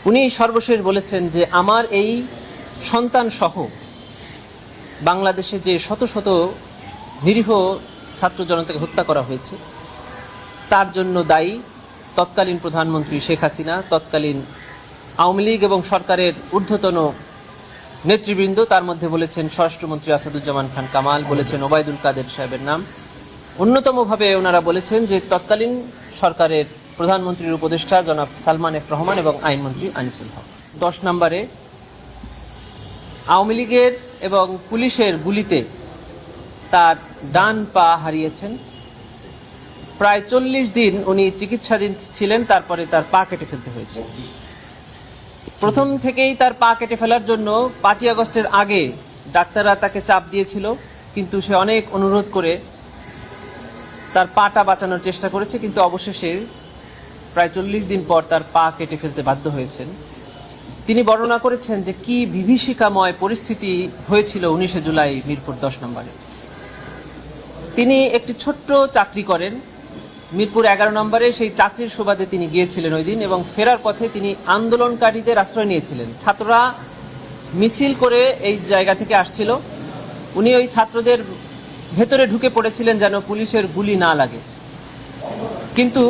উনি সর্বশেষ বলেছেন যে আমার এই সন্তান সহ বাংলাদেশে যে শত শত নিরীহ ছাত্র জনতাকে হত্যা করা হয়েছে তার জন্য দায়ী তৎকালীন প্রধানমন্ত্রী শেখ হাসিনা, তৎকালীন আওয়ামী লীগ এবং সরকারের ঊর্ধ্বতন নেতৃবৃন্দ। তার মধ্যে বলেছেন স্বরাষ্ট্রমন্ত্রী আসাদুজ্জামান খান কামাল, বলেছেন ওবায়দুল কাদের সাহেবের নাম। অন্যতমভাবে ওনারা বলেছেন যে তৎকালীন সরকারের প্রধানমন্ত্রীর উপদেষ্টা জনাব সালমান এফ রহমান এবং আইনমন্ত্রী আনিসুল হক। 10 নম্বরে আওয়ামী লীগের এবং পুলিশের গুলিতে তার ডান পা হারিয়েছেন। প্রায় 40 দিন উনি চিকিৎসাধীন ছিলেন, তারপরে তার পা কেটে ফেলতে হয়েছে। প্রথম থেকেই তার পা কেটে ফেলার জন্য 5ই আগস্টের আগে ডাক্তাররা তাকে চাপ দিয়েছিল, কিন্তু সে অনেক অনুরোধ করে তার পাটা বাঁচানোর চেষ্টা করেছে, কিন্তু অবশেষে প্রায় 40 দিন পর তার পা কেটে ফেলতে বাধ্য হয়েছেন। তিনি বর্ণনা করেছেন যে কি বিভীষিকাময় পরিস্থিতি হয়েছিল 19 জুলাই মিরপুর 10 নম্বরে। তিনি একটি ছোট্ট চাকরি করেন মিরপুর 11 নম্বরে। সেই চাকরির সুবাদে তিনি গিয়েছিলেন ওই দিন, এবং ফেরার পথে তিনি আন্দোলনকারীদের আশ্রয় নিয়েছিলেন। ছাত্ররা মিছিল করে এই জায়গা থেকে আসছিল, উনি ওই ছাত্রদের ভেতরে ঢুকে পড়েছিলেন যেন পুলিশের গুলি না লাগে। কিন্তু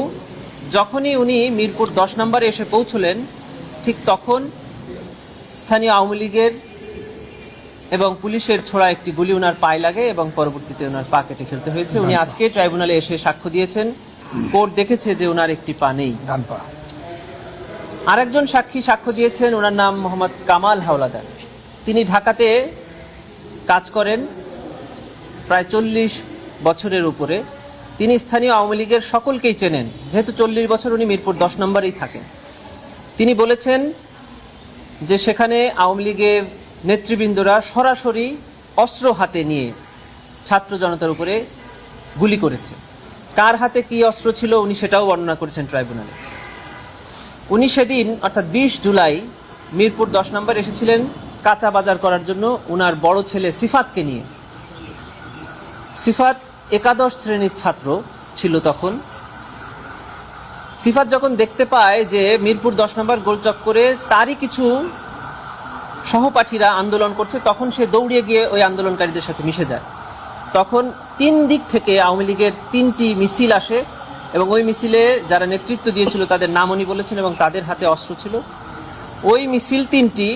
যখনই উনি মিরপুর 10 নম্বরে এসে পৌঁছলেন, ঠিক তখন স্থানীয় আওয়ামী লীগের এবং পুলিশের ছোড়া একটি গুলি উনার পায়ে লাগে এবং পরবর্তীতে উনার পা কেটে ফেলতে হয়েছে। উনি আজকে ট্রাইব্যুনালে এসে সাক্ষ্য দিয়েছেন। কোর্ট দেখেছে যে উনার একটি পা নেই। আরেকজন সাক্ষী সাক্ষ্য দিয়েছেন, ওনার নাম মোহাম্মদ কামাল হাওলাদার। তিনি ঢাকাতে কাজ করেন প্রায় 40 বছরের উপরে। তিনি স্থানীয় আওয়ামী লীগের সকলকেই চেনেন, যেহেতু 40 বছর উনি মিরপুর 10 নম্বরেই থাকেন। তিনি বলেছেন যে সেখানে আওয়ামী লীগের নেতৃবৃন্দরা সরাসরি অস্ত্র হাতে নিয়ে ছাত্র জনতার উপরে গুলি করেছে। কার হাতে কি অস্ত্র ছিল উনি সেটাও বর্ণনা করেছেন ট্রাইব্যুনালে। উনি সেদিন অর্থাৎ 20 জুলাই মিরপুর 10 নম্বর এসেছিলেন কাঁচা বাজার করার জন্য উনার বড় ছেলে সিফাতকে নিয়ে। সিফাত একাদশ শ্রেণীর ছাত্র ছিল তখন। সিফাত যখন দেখতে পায় যে মিরপুর 10 নম্বর গোলচক্করে তারই কিছু সহপাঠীরা আন্দোলন করছে, তখন সে দৌড়িয়ে গিয়ে ওই আন্দোলনকারীদের সাথে মিশে যায়। তখন 3 দিক থেকে আওয়ামী লীগের 3টি মিছিল আসে, এবং ওই মিছিলে যারা নেতৃত্ব দিয়েছিল তাদের নাম উনি বলেছেন, এবং তাদের হাতে অস্ত্র ছিল। ওই মিছিল 3টি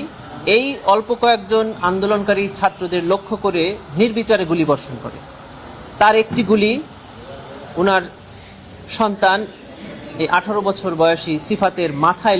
এই অল্প কয়েকজন আন্দোলনকারী ছাত্রদের লক্ষ্য করে নির্বিচারে গুলি বর্ষণ করে। তার একটি গুলি ওনার সন্তান এই 18 বছর বয়সী সিফাতের মাথায়